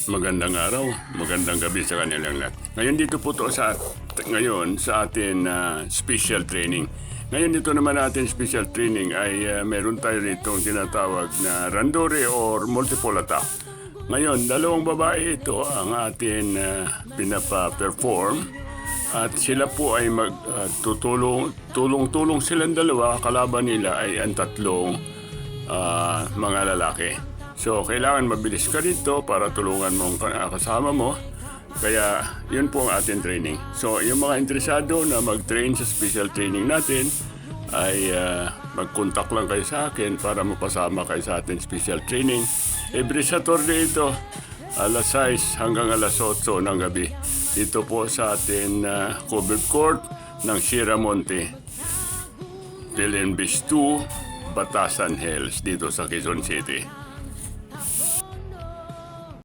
Magandang araw, magandang gabi sa kanilang lahat. Ngayon dito po to ngayon sa atin special training. Ngayon dito naman natin special training ay meron tayo rito tinatawag na randori or multiple attack. Ngayon, dalawang babae ito ang atin pinapa-perform at sila po ay tulong-tulong silang dalawa, kalaban nila ay ang tatlong mga lalaki. So, kailangan mabilis ka dito para tulungan mo ang kasama mo. Kaya, yun po ang ating training. So, yung mga interesado na mag-train sa special training natin, ay mag-contact lang kayo sa akin para mapasama kayo sa ating special training. Every Saturday ito, alas 6 hanggang alas 8 ng gabi. Dito po sa ating covered court ng Sierra Monte, Pillen Beach 2, Batasan Hills, dito sa Quezon City.